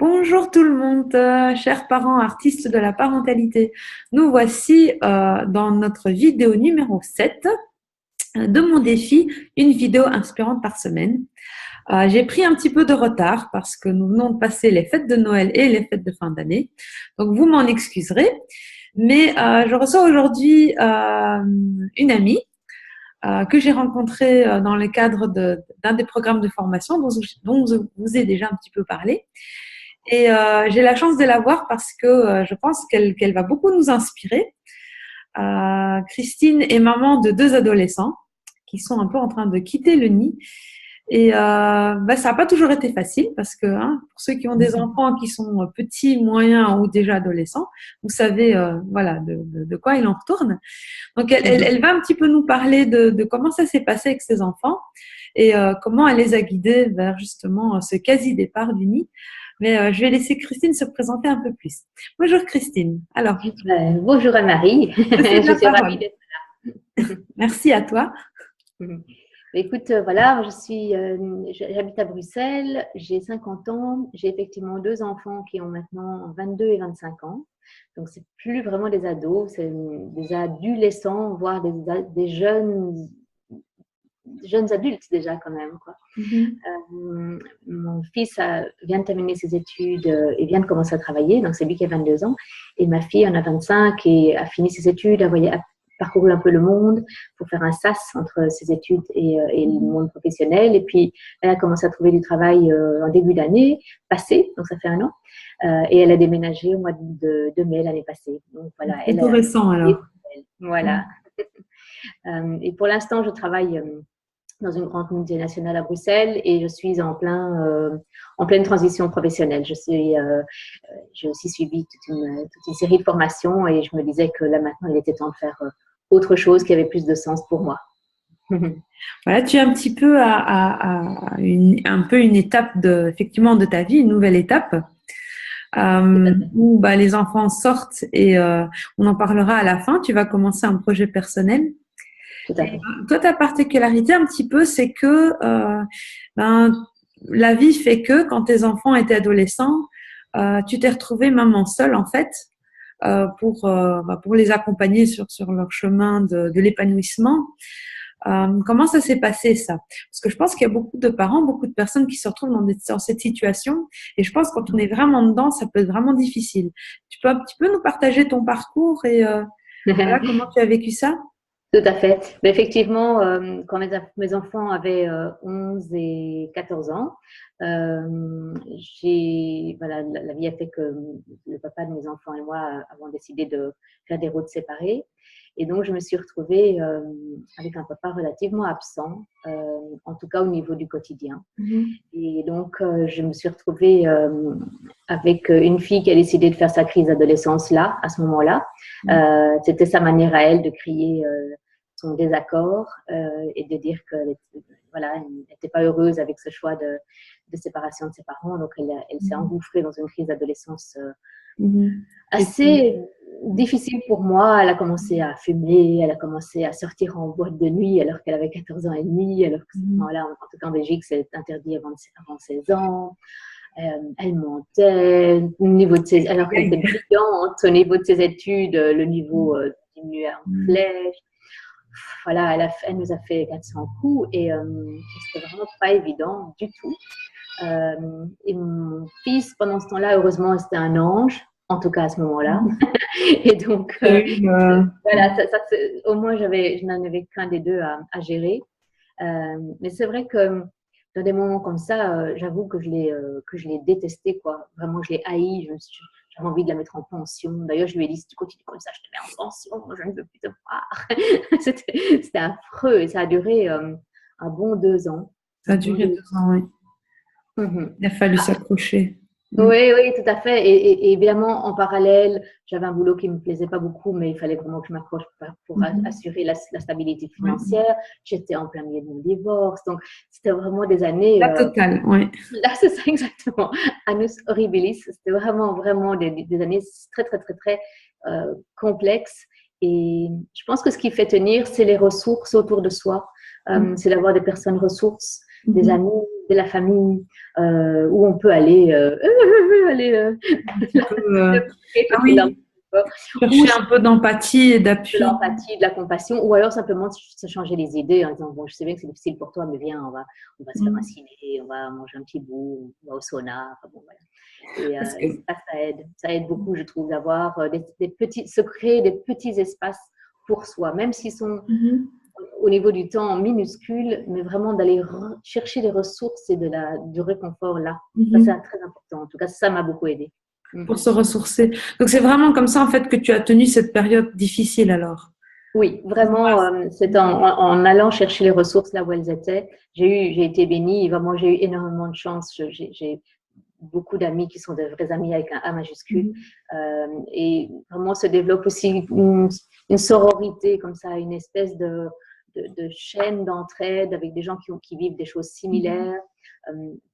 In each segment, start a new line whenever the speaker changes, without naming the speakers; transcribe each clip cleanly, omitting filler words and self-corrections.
Bonjour tout le monde, chers parents artistes de la parentalité. Nous voici dans notre vidéo numéro 7 de mon défi, une vidéo inspirante par semaine. J'ai pris un petit peu de retard parce que nous venons de passer les fêtes de Noël et les fêtes de fin d'année. Donc vous m'en excuserez. Mais je reçois aujourd'hui une amie que j'ai rencontrée dans le cadre d'un des programmes de formation dont je vous ai déjà un petit peu parlé. Et j'ai la chance de la voir parce que je pense qu'elle va beaucoup nous inspirer. Christine est maman de 2 adolescents qui sont un peu en train de quitter le nid. Et ça n'a pas toujours été facile parce que pour ceux qui ont des enfants qui sont petits, moyens ou déjà adolescents, vous savez voilà de quoi il en retourne. Donc elle va un petit peu nous parler de comment ça s'est passé avec ses enfants et comment elle les a guidés vers justement ce quasi-départ du nid. Mais je vais laisser Christine se présenter un peu plus. Bonjour Christine. Alors,
bonjour Anne-Marie,
c'est
je
la
suis ravie
parole.
d'être
Merci à toi.
là. Écoute, voilà, j'habite à Bruxelles, j'ai 50 ans, j'ai effectivement 2 enfants qui ont maintenant 22 et 25 ans. Donc, c'est plus vraiment des ados, c'est des adolescents, voire des jeunes adultes déjà quand même, quoi. Mon fils vient de terminer ses études et vient de commencer à travailler, donc c'est lui qui a 22 ans. Et ma fille en a 25 et a fini ses études, a parcouru un peu le monde pour faire un sas entre ses études et le monde professionnel. Et puis, elle a commencé à trouver du travail en début d'année passée, donc ça fait 1 an. Et elle a déménagé au mois de mai l'année passée. Donc voilà,
C'est tout récent alors.
Voilà. Et pour l'instant, je travaille dans une grande multinationale à Bruxelles et je suis en pleine transition professionnelle. J'ai aussi suivi toute une série de formations et je me disais que là maintenant, il était temps de faire autre chose qui avait plus de sens pour moi.
Voilà, tu es un petit peu à une étape effectivement de ta vie, une nouvelle étape. Où les enfants sortent et on en parlera à la fin. Tu vas commencer un projet personnel.
Tout à fait.
Toi, ta particularité un petit peu, c'est que la vie fait que quand tes enfants étaient adolescents, tu t'es retrouvée maman seule en fait pour les accompagner sur leur chemin de l'épanouissement. Comment ça s'est passé ça? Parce que je pense qu'il y a beaucoup de parents, beaucoup de personnes qui se retrouvent dans cette situation et je pense que quand on est vraiment dedans, ça peut être vraiment difficile. Tu peux un petit peu nous partager ton parcours et voilà, comment tu as vécu ça?
Tout à fait. Mais effectivement, quand mes enfants avaient 11 et 14 ans, voilà, la vie a fait que le papa de mes enfants et moi avons décidé de faire des routes séparées. Et donc, je me suis retrouvée avec un papa relativement absent, en tout cas au niveau du quotidien. Et donc, je me suis retrouvée avec une fille qui a décidé de faire sa crise d'adolescence là, à ce moment-là. C'était sa manière à elle de crier son désaccord et de dire qu'elle n'était pas heureuse avec ce choix de séparation de ses parents. Donc, elle s'est engouffrée dans une crise d'adolescence assez difficile pour moi. Elle a commencé à fumer, elle a commencé à sortir en boîte de nuit alors qu'elle avait 14 ans et demi, alors que voilà, en tout cas en Belgique, c'est interdit avant 16 ans. Elle mentait alors qu'elle était brillante au niveau de ses études, le niveau diminuait en flèche. Voilà, elle nous a fait 400 coups et c'était vraiment pas évident du tout. Et mon fils, pendant ce temps-là, heureusement, c'était un ange, en tout cas à ce moment-là. Et donc, voilà, au moins, je n'en avais qu'un des deux à gérer. Mais c'est vrai que dans des moments comme ça, j'avoue que je l'ai détesté, quoi. Vraiment, je l'ai haï. J'avais envie de la mettre en pension. D'ailleurs, je lui ai dit, si tu continues comme ça, je te mets en pension. Je ne veux plus te voir. C'était affreux. Et ça a duré un bon 2 ans.
Ça a duré 2 ans, oui. Il a fallu s'accrocher.
Oui, oui, tout à fait. Et évidemment, en parallèle, j'avais un boulot qui ne me plaisait pas beaucoup, mais il fallait vraiment que je m'accroche pour assurer la stabilité financière. J'étais en plein milieu de mon divorce. Donc, c'était vraiment des années…
La totale, oui.
Là, c'est ça exactement. Annus horribilis. C'était vraiment, vraiment des années très, très, très, très complexes. Et je pense que ce qui fait tenir, c'est les ressources autour de soi. C'est d'avoir des personnes ressources, des amis, de la famille, où on peut aller,
Ah oui,
ou
chercher un peu d'empathie et
de
d'appui.
l'empathie, de la compassion, ou alors simplement se changer les idées en disant, bon, je sais bien que c'est difficile pour toi, mais viens, on va se faire un ciné, on va manger un petit bout, on va au sauna, enfin bon, voilà. Et
Parce que,
ça aide beaucoup, je trouve, d'avoir des petits, se créer des petits espaces pour soi, même s'ils sont
Mhm,
au niveau du temps minuscules, mais vraiment d'aller chercher des ressources et du réconfort là. Ça, c'est
mhm,
très important. En tout cas, ça m'a beaucoup aidé.
pour se ressourcer. Donc, c'est vraiment comme ça, en fait, que tu as tenu cette période difficile alors.
Oui, vraiment, c'est en allant chercher les ressources là où elles étaient. J'ai été bénie, vraiment, j'ai eu énormément de chance. J'ai beaucoup d'amis qui sont de vrais amis avec un A majuscule.
Mhm,
Et vraiment se développe aussi une sororité comme ça, une espèce de chaîne d'entraide avec des gens qui vivent des choses
mhm,
similaires.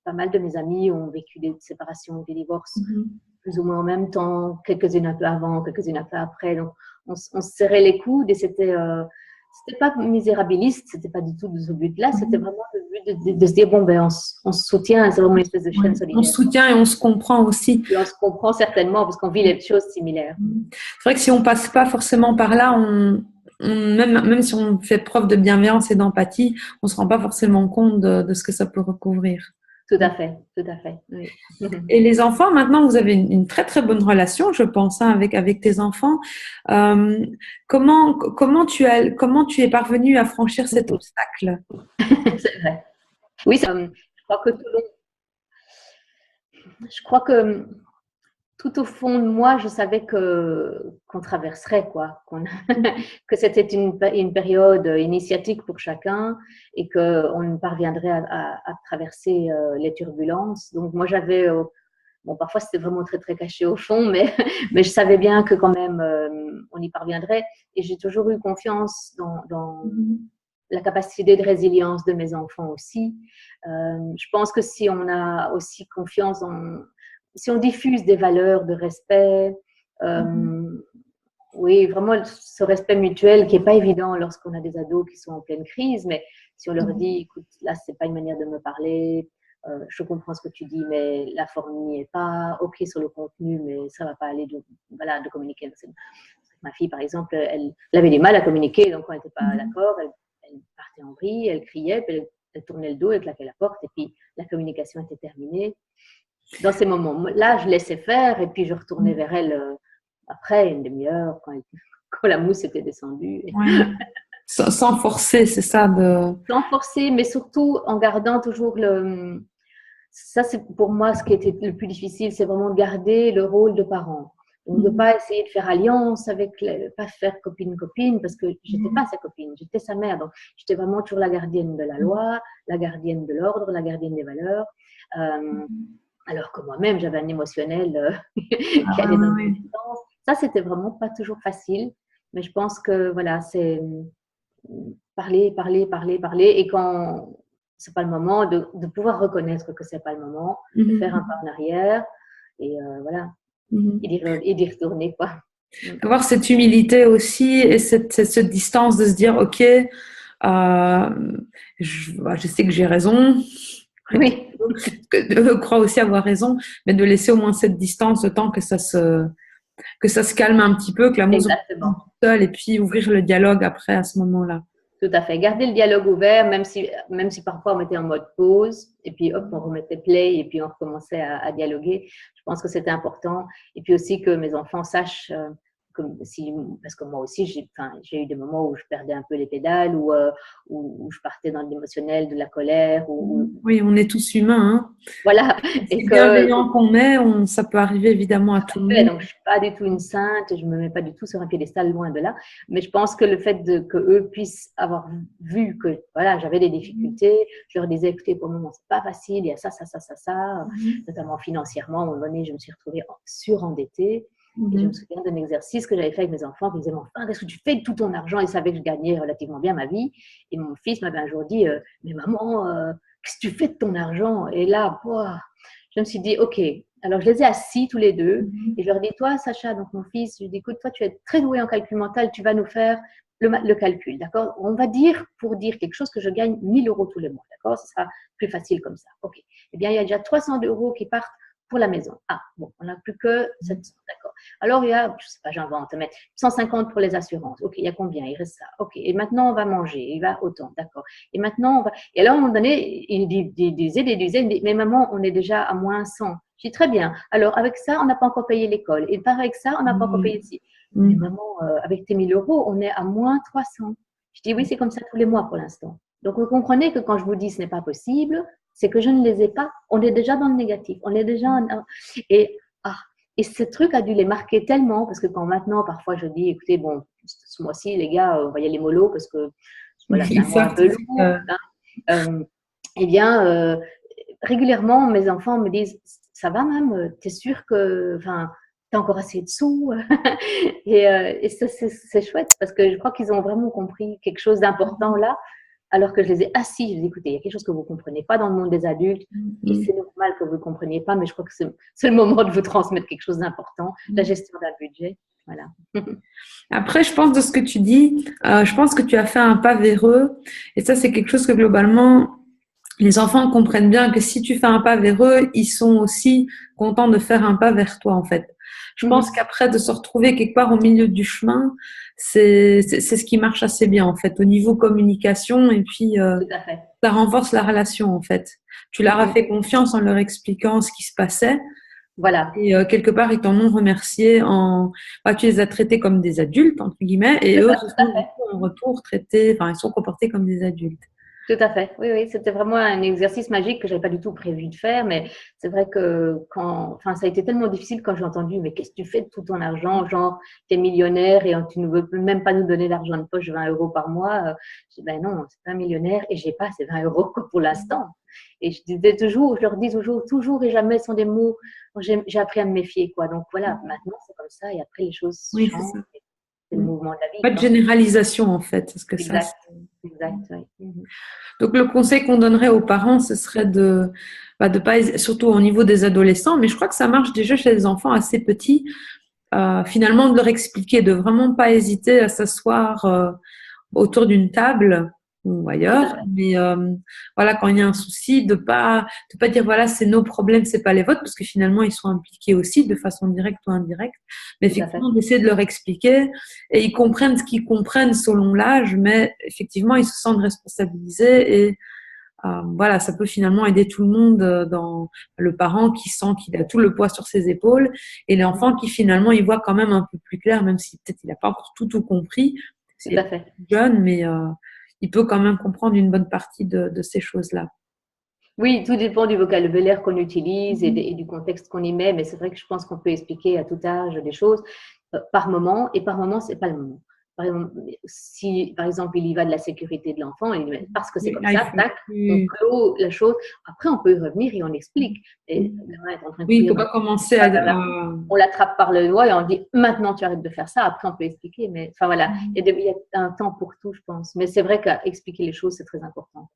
Pas mal de mes amis ont vécu des séparations, des divorces
mhm.
plus ou moins en même temps, quelques-unes un peu avant, quelques-unes un peu après. Donc, on se serrait les coudes et c'était pas misérabiliste, c'était pas du tout de ce but-là, c'était
Mhm.
vraiment le but de se dire, bon, ben, on se soutient, c'est vraiment une espèce de
Ouais.
chaîne
On se
solidaire.
soutient et on se comprend aussi.
Et on se comprend certainement parce qu'on vit les choses similaires.
C'est vrai que si on passe pas forcément par là, même si on fait preuve de bienveillance et d'empathie, on se rend pas forcément compte de ce que ça peut recouvrir.
Tout à fait, oui.
Et les enfants, maintenant, vous avez une très très bonne relation, je pense, hein, avec tes enfants. Euh, comment tu es parvenu à franchir cet obstacle?
C'est vrai. Oui, je crois que je crois que tout au fond de moi, je savais qu'on traverserait, quoi, que c'était une période initiatique pour chacun et qu'on parviendrait à traverser les turbulences. Donc moi, j'avais, bon, parfois c'était vraiment très très caché au fond, mais mais je savais bien que quand même on y parviendrait. Et j'ai toujours eu confiance dans la capacité de résilience de mes enfants aussi. Je pense que si on a aussi confiance si on diffuse des valeurs de respect, oui, vraiment ce respect mutuel qui n'est pas évident lorsqu'on a des ados qui sont en pleine crise, mais si on leur dit, écoute, là, c'est pas une manière de me parler, je comprends ce que tu dis, mais la forme n'y est pas, ok sur le contenu, mais ça va pas aller voilà, de communiquer. Ma fille, par exemple, elle avait du mal à communiquer, donc on n'était pas d'accord, elle partait en vrille, elle criait, puis elle tournait le dos, elle claquait la porte, et puis la communication était terminée. Dans ces moments-là, je laissais faire, et puis je retournais vers elle après, une demi-heure, quand la mousse était descendue.
Ouais. Sans forcer, c'est ça de.
Sans forcer, mais surtout en gardant toujours Ça, c'est pour moi ce qui était le plus difficile, c'est vraiment de garder le rôle de parent. Donc, de ne pas essayer de faire alliance pas faire copine-copine, parce que je n'étais pas sa copine, j'étais sa mère. Donc, j'étais vraiment toujours la gardienne de la loi, la gardienne de l'ordre, la gardienne des valeurs. Euh, alors que moi-même, j'avais un émotionnel
Ah
qui
ouais,
allait dans
ouais,
tous
ouais.
les sens. Ça, c'était vraiment pas toujours facile, mais je pense que voilà, c'est parler, parler, parler, parler, et quand c'est pas le moment, de pouvoir reconnaître que c'est pas le moment, de faire un pas en arrière, et voilà,
Mhm.
et d'y retourner, quoi.
Avoir cette humilité aussi et cette distance de se dire, OK, je sais que j'ai raison,
Oui,
je crois aussi avoir raison, mais de laisser au moins cette distance, le temps que ça se calme un petit peu, que la mousse reprenne
exactement.
toute seule et puis ouvrir le dialogue après à ce moment-là.
Tout à fait. Garder le dialogue ouvert, même si parfois on mettait en mode pause, et puis hop, on remettait play, et puis on recommençait à dialoguer. Je pense que c'était important. Et puis aussi que mes enfants sachent, parce que moi aussi, j'ai eu des moments où je perdais un peu les pédales, où je partais dans l'émotionnel, de la colère,
Oui, on est tous humains, hein.
voilà. Et
Si bienveillant qu'on est, ça peut arriver évidemment à tout le monde.
donc, je ne suis pas du tout une sainte, je ne me mets pas du tout sur un piédestal, loin de là. Mais je pense que le fait qu'eux puissent avoir vu que voilà, j'avais des difficultés, je leur disais, écoutez, pour le moment, ce n'est pas facile, il y a ça, ça, ça, ça, ça, notamment financièrement. À un moment donné, je me suis retrouvée surendettée. Et je me souviens d'un exercice que j'avais fait avec mes enfants qui disaient, mais enfin, qu'est-ce que tu fais de tout ton argent? Ils savaient que je gagnais relativement bien ma vie. Et mon fils m'avait un jour dit, mais maman, qu'est-ce que tu fais de ton argent? Et là, boah, je me suis dit, OK, alors je les ai assis tous les deux et je leur dis, toi, Sacha, donc mon fils, je lui dis, écoute, toi, tu es très doué en calcul mental, tu vas nous faire le calcul, d'accord? On va dire, pour dire quelque chose, que je gagne 1 000 € tous les mois, d'accord? Ce sera plus facile comme ça. OK. Eh bien, il y a déjà 300 € qui partent pour la maison. Ah, bon, on n'a plus que 700, d'accord. Alors, il y a, je sais pas, j'invente, mais 150 pour les assurances. OK, il y a combien? Il reste ça. OK. Et maintenant, on va manger. Il va autant, d'accord. Et maintenant, on va… Et là, à un moment donné, il disait, mais maman, on est déjà à moins 100. Je dis, très bien. Alors, avec ça, on n'a pas encore payé l'école. Et pareil avec ça, on n'a pas encore payé ici. Mais maman, avec tes 1 000 €, on est à moins 300. Je dis, oui, c'est comme ça tous les mois pour l'instant. Donc, vous comprenez que quand je vous dis ce n'est pas possible, c'est que je ne les ai pas. On est déjà dans le négatif. On est déjà et, et ce truc a dû les marquer tellement, parce que quand maintenant, parfois, je dis, écoutez, bon, ce mois-ci, les gars, on va y aller mollo, parce que voilà, c'est un mois un peu lourd. Eh bien, régulièrement, mes enfants me disent, ça va, même, t'es sûre que, enfin, t'as encore assez de sous? Et ça, c'est chouette, parce que je crois qu'ils ont vraiment compris quelque chose d'important là, alors que je les ai assis. Je les ai dit, écoutez, il y a quelque chose que vous ne comprenez pas dans le monde des adultes, et c'est normal que vous ne compreniez pas, mais je crois que c'est le moment de vous transmettre quelque chose d'important, la gestion d'un budget. Voilà.
Après, je pense de ce que tu dis, je pense que tu as fait un pas vers eux. Et ça, c'est quelque chose que globalement, les enfants comprennent bien que si tu fais un pas vers eux, ils sont aussi contents de faire un pas vers toi, en fait. Je pense qu'après, de se retrouver quelque part au milieu du chemin, c'est ce qui marche assez bien, en fait, au niveau communication. Et puis,
Tout à fait.
ça renforce la relation, en fait. Tu leur as fait confiance en leur expliquant ce qui se passait.
Voilà.
Et quelque part, ils t'en ont remercié tu les as traités comme des adultes, entre guillemets, et eux se sont en retour traités, enfin, ils sont comportés comme des adultes.
Tout à fait. Oui, oui, c'était vraiment un exercice magique que j'avais pas du tout prévu de faire, mais c'est vrai que ça a été tellement difficile quand j'ai entendu, mais qu'est-ce que tu fais de tout ton argent? Genre, tu es millionnaire et tu ne veux même pas nous donner l'argent de poche, 20 € par mois. Je dis, ben non, c'est pas un millionnaire et j'ai pas ces 20 € pour l'instant. Et je leur dis toujours et jamais sont des mots. J'ai appris à me méfier, quoi. Donc voilà, maintenant c'est comme ça et après les choses changent. C'est le mouvement de la vie.
Pas de généralisation, en fait. Parce que
exact, oui.
Donc, le conseil qu'on donnerait aux parents, ce serait de pas, surtout au niveau des adolescents, mais je crois que ça marche déjà chez les enfants assez petits, finalement, de leur expliquer, de vraiment pas hésiter à s'asseoir autour d'une table ou ailleurs, mais voilà, quand il y a un souci, de pas dire voilà, c'est nos problèmes, c'est pas les vôtres, parce que finalement ils sont impliqués aussi de façon directe ou indirecte, mais effectivement d'essayer de leur expliquer, et ils comprennent ce qu'ils comprennent selon l'âge, mais effectivement ils se sentent responsabilisés, et voilà, ça peut finalement aider tout le monde, dans le parent qui sent qu'il a tout le poids sur ses épaules, et l'enfant qui finalement il voit quand même un peu plus clair, même si peut-être il n'a pas encore tout compris.
Tout à fait.
Jeune, mais il peut quand même comprendre une bonne partie de ces choses-là.
Oui, tout dépend du vocabulaire qu'on utilise et du contexte qu'on y met, mais c'est vrai que je pense qu'on peut expliquer à tout âge des choses par moment, et par moment, c'est pas le moment. Par exemple, si par exemple il y va de la sécurité de l'enfant, parce que c'est comme ça, tac, on clôt la chose. Après, on peut y revenir et on explique. Et,
il ne faut pas commencer
on l'attrape par le doigt et on dit maintenant tu arrêtes de faire ça. Après, on peut expliquer, mais enfin voilà, il y a un temps pour tout, je pense. Mais c'est vrai qu'expliquer les choses, c'est très important.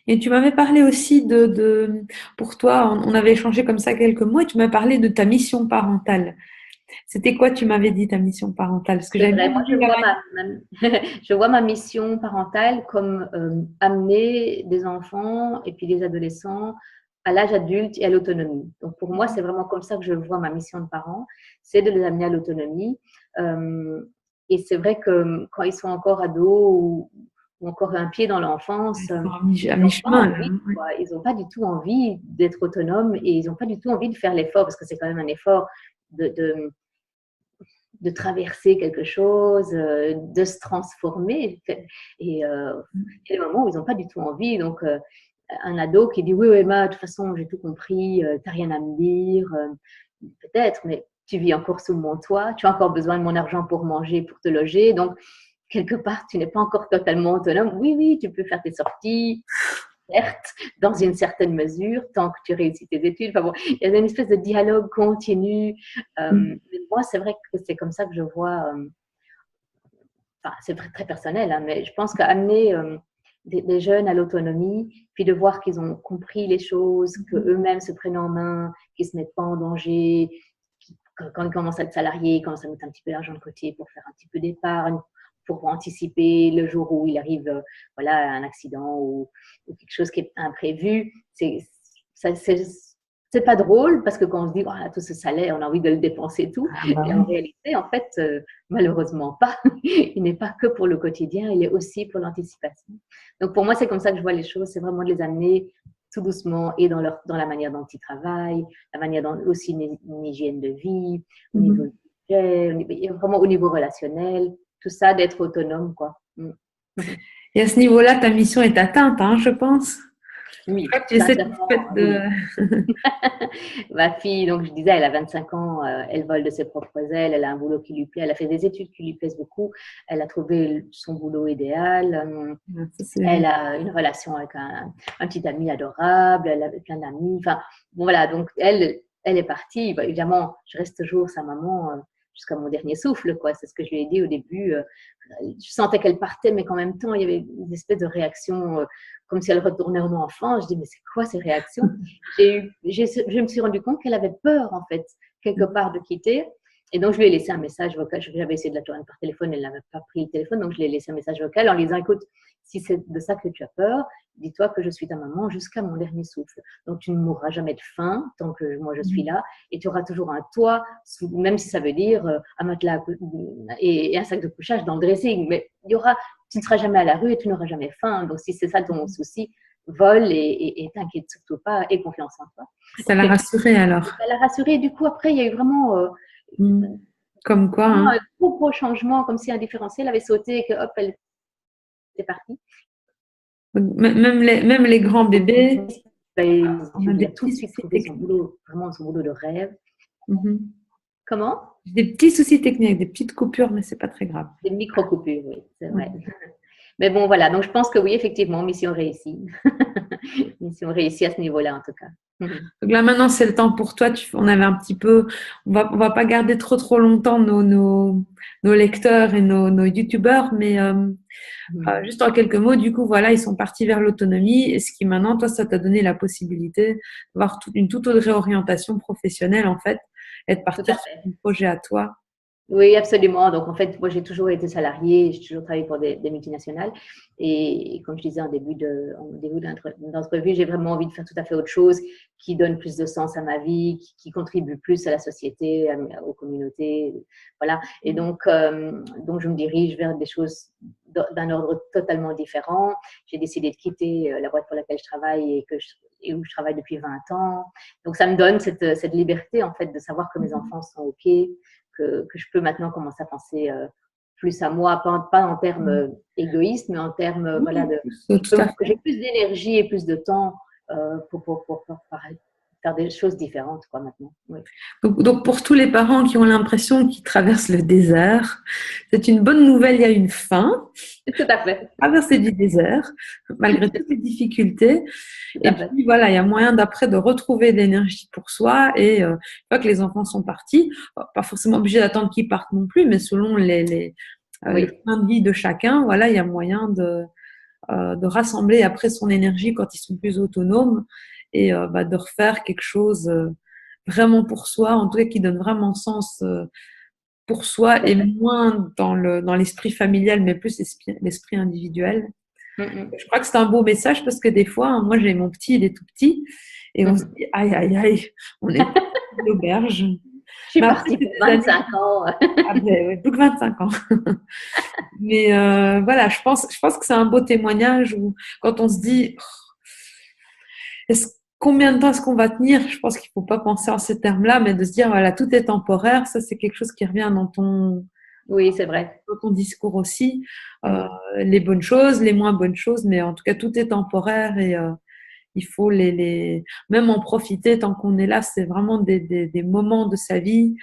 Et tu m'avais parlé aussi pour toi, on avait échangé comme ça quelques mots, et tu m'as parlé de ta mission parentale. C'était quoi, tu m'avais dit, ta mission parentale? Parce que
c'est vrai, moi je vois ma mission parentale comme amener des enfants et puis des adolescents à l'âge adulte et à l'autonomie. Donc pour moi, c'est vraiment comme ça que je vois ma mission de parent, c'est de les amener à l'autonomie. Et c'est vrai que quand ils sont encore ados ou encore un pied dans l'enfance, ils n'ont pas du tout envie d'être autonomes et ils n'ont pas du tout envie de faire l'effort, parce que c'est quand même un effort de traverser quelque chose, de se transformer. Et il y a des moments où ils n'ont pas du tout envie. Donc, un ado qui dit « Oui, Emma, de toute façon, j'ai tout compris, tu n'as rien à me dire. Peut-être, mais tu vis encore sous mon toit, tu as encore besoin de mon argent pour manger, pour te loger. Donc, quelque part, tu n'es pas encore totalement autonome. Oui, tu peux faire tes sorties, certes, dans une certaine mesure, tant que tu réussis tes études. Enfin bon, il y a une espèce de dialogue continu. Mais moi, c'est vrai que c'est comme ça que je vois. C'est très, très personnel, hein, mais je pense qu'amener des jeunes à l'autonomie, puis de voir qu'ils ont compris les choses, qu'eux-mêmes se prennent en main, qu'ils ne se mettent pas en danger, quand ils commencent à être salariés, ils commencent à mettre un petit peu d'argent de côté pour faire un petit peu d'épargne, pour anticiper le jour où il arrive voilà, un accident ou quelque chose qui est imprévu. C'est pas drôle parce que quand on se dit voilà, tout ce salaire, on a envie de le dépenser tout. Et en réalité, en fait, malheureusement pas. Il n'est pas que pour le quotidien, il est aussi pour l'anticipation. Donc pour moi, c'est comme ça que je vois les choses. C'est vraiment de les amener tout doucement et dans la manière dont ils travaillent, la manière dont aussi une hygiène de vie, au niveau du budget, vraiment au niveau relationnel, tout ça, d'être autonome, quoi.
Et à ce niveau-là, ta mission est atteinte, hein, je pense.
Oui,
Je crois que tu essaies de…
Ma fille, donc je disais, elle a 25 ans, elle vole de ses propres ailes, elle a un boulot qui lui plaît, elle a fait des études qui lui plaisent beaucoup, elle a trouvé son boulot idéal, elle a une relation avec un petit ami adorable, elle a plein d'amis, enfin, bon voilà, donc elle est partie, bah, évidemment, je reste toujours sa maman jusqu'à mon dernier souffle, quoi, c'est ce que je lui ai dit au début, je sentais qu'elle partait, mais qu'en même temps, il y avait une espèce de réaction comme si elle retournait en enfant. Je dis, mais c'est quoi ces réactions? Je me suis rendu compte qu'elle avait peur, en fait, quelque part de quitter. Et donc, je lui ai laissé un message vocal. J'avais essayé de la joindre par téléphone, elle n'avait pas pris le téléphone. Donc, je lui ai laissé un message vocal en lui disant, écoute, si c'est de ça que tu as peur, dis-toi que je suis ta maman jusqu'à mon dernier souffle. Donc, tu ne mourras jamais de faim tant que moi, je suis là. Et tu auras toujours un toit, même si ça veut dire un matelas et un sac de couchage dans le dressing. Mais tu ne seras jamais à la rue et tu n'auras jamais faim. Donc, si c'est ça ton souci, vole et t'inquiète surtout pas, aie confiance en toi.
Ça l'a rassurée alors.
Ça l'a rassurée. Du coup, après, il y a eu vraiment
comme quoi, hein.
un gros changement, comme si un différentiel avait sauté et que hop, elle était partie.
Même les grands bébés,
on a tout de suite trouvé son boulot, vraiment son boulot de rêve. Comment?
Des petits soucis techniques, des petites coupures, mais c'est pas très grave.
Des micro-coupures, oui, c'est vrai. Mais bon, voilà. Donc, je pense que oui, effectivement, mission réussie. Mission réussie à ce niveau-là, en tout cas.
Donc là, maintenant, c'est le temps pour toi. On avait un petit peu… On va pas garder trop longtemps nos lecteurs et nos youtubeurs, mais juste en quelques mots, du coup, voilà, ils sont partis vers l'autonomie. Et ce qui maintenant, toi, ça t'a donné la possibilité d'avoir une toute autre réorientation professionnelle, en fait, et de partir sur un projet à toi.
Oui, absolument. Donc, en fait, moi, j'ai toujours été salariée, j'ai toujours travaillé pour des multinationales. Et comme je disais en début d'entrevue, j'ai vraiment envie de faire tout à fait autre chose qui donne plus de sens à ma vie, qui contribue plus à la société, aux communautés. Voilà. Et donc, je me dirige vers des choses d'un ordre totalement différent. J'ai décidé de quitter la boîte pour laquelle je travaille et où je travaille depuis 20 ans. Donc, ça me donne cette liberté, en fait, de savoir que mes enfants sont OK, que je peux maintenant commencer à penser plus à moi, pas en termes égoïstes, mais en termes voilà, que j'ai plus d'énergie et plus de temps pour faire des choses différentes quoi, maintenant. Oui.
Donc, pour tous les parents qui ont l'impression qu'ils traversent le désert, c'est une bonne nouvelle, il y a une fin.
Tout à fait.
Traverser du désert, malgré toutes les difficultés. Et puis voilà, il y a moyen d'après de retrouver de l'énergie pour soi. Et une fois que les enfants sont partis, pas forcément obligé d'attendre qu'ils partent non plus, mais selon les fins de vie de chacun, voilà, il y a moyen de rassembler après son énergie quand ils sont plus autonomes et de refaire quelque chose vraiment pour soi, en tout cas qui donne vraiment sens pour soi et moins dans l'esprit familial, mais plus l'esprit individuel. Je crois que c'est un beau message parce que des fois, moi j'ai mon petit, il est tout petit et on se dit aïe, on est à l'auberge.
Je suis partie pour 25 ans.
Oui, plus que 25 ans. Mais voilà, je pense que c'est un beau témoignage où quand on se dit combien de temps est-ce qu'on va tenir? Je pense qu'il ne faut pas penser en ces termes-là, mais de se dire voilà, tout est temporaire. Ça, c'est quelque chose qui revient dans
c'est vrai.
Dans ton discours aussi. Les bonnes choses, les moins bonnes choses, mais en tout cas, tout est temporaire et il faut même en profiter tant qu'on est là. C'est vraiment des moments de sa vie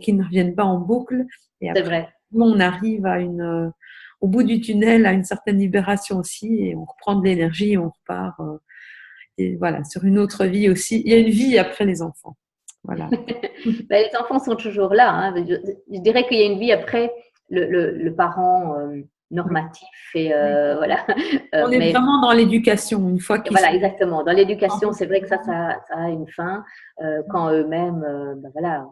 qui ne reviennent pas en boucle. Et après,
c'est vrai.
on arrive au bout du tunnel à une certaine libération aussi et on reprend de l'énergie et on repart. Et voilà, sur une autre vie aussi. Il y a une vie après les enfants. Voilà.
Les enfants sont toujours là. Hein. Je dirais qu'il y a une vie après le parent normatif. Et, voilà.
On est vraiment dans l'éducation une fois qu'ils
Voilà, exactement. Dans l'éducation, c'est vrai que ça a une fin. Quand eux-mêmes, voilà,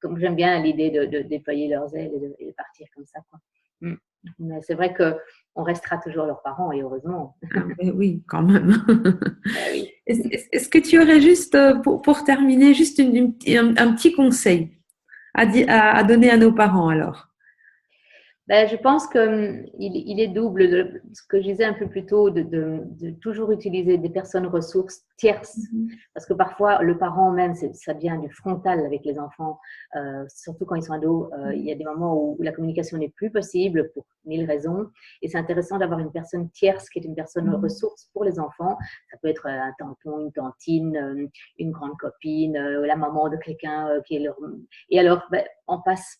comme j'aime bien l'idée de déployer leurs ailes et de partir comme ça. Quoi. Mm. Mais c'est vrai qu'on restera toujours leurs parents et heureusement.
Ah, mais oui, quand même.
Ben oui.
Est-ce que tu aurais juste, pour terminer, juste un petit conseil à donner à nos parents alors?
Ben, je pense qu'il est double de ce que je disais un peu plus tôt, de toujours utiliser des personnes ressources tierces. Parce que parfois, le parent même, ça vient du frontal avec les enfants, surtout quand ils sont ados. Il y a des moments où la communication n'est plus possible pour mille raisons. Et c'est intéressant d'avoir une personne tierce qui est une personne ressource pour les enfants. Ça peut être un tampon, une tantine, une grande copine, la maman de quelqu'un qui est leur... Et alors, ben, on passe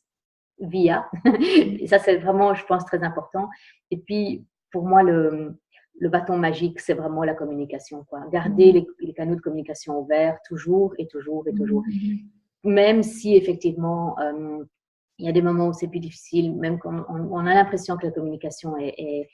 via. Et ça, c'est vraiment, je pense, très important. Et puis, pour moi, le bâton magique, c'est vraiment la communication, quoi. Garder les canaux de communication ouverts, toujours et toujours et toujours. Même si, effectivement, il y a des moments où c'est plus difficile, même quand on a l'impression que la communication est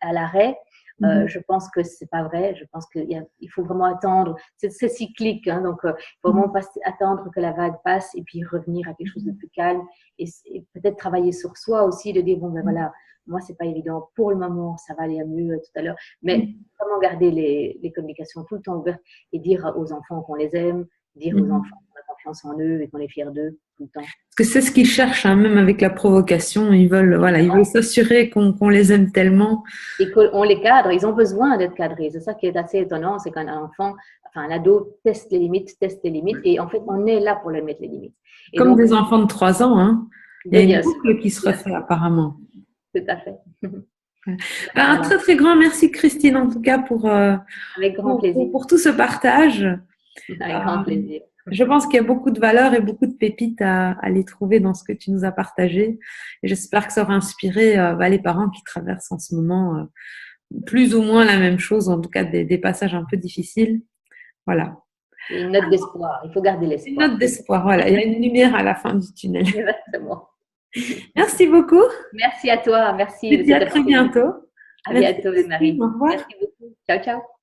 à l'arrêt. Je pense que c'est pas vrai. Je pense qu'il faut vraiment attendre. C'est cyclique, hein, donc il faut vraiment attendre que la vague passe et puis revenir à quelque chose de plus calme et peut-être travailler sur soi aussi, de dire bon ben voilà, moi c'est pas évident pour le moment, ça va aller mieux tout à l'heure, mais vraiment garder les communications tout le temps ouvertes et dire aux enfants qu'on les aime, dire aux enfants qu'on a confiance en eux et qu'on est fiers d'eux tout le temps.
Parce que c'est ce qu'ils cherchent, hein, même avec la provocation. Ils veulent s'assurer qu'on les aime tellement.
Et qu'on les cadre, ils ont besoin d'être cadrés. C'est ça qui est assez étonnant, c'est qu'un enfant, enfin un ado teste les limites, et en fait, on est là pour leur mettre les limites. Et
Comme
donc,
des enfants de 3 ans, hein. Il y a une boucle qui se refait apparemment.
Tout à fait.
Un très très grand merci Christine en tout cas
avec grand plaisir.
Pour tout ce partage.
Avec grand plaisir.
Je pense qu'il y a beaucoup de valeurs et beaucoup de pépites à les trouver dans ce que tu nous as partagé. Et j'espère que ça aura inspiré les parents qui traversent en ce moment plus ou moins la même chose, en tout cas des passages un peu difficiles. Voilà.
Et une note d'espoir. Il faut garder l'espoir.
Une note d'espoir, voilà. Il y a une lumière à la fin du tunnel.
Exactement.
Merci beaucoup.
Merci à toi. Merci.
Et à très bientôt.
À bientôt, Marie.
Au revoir.
Merci beaucoup. Ciao, ciao.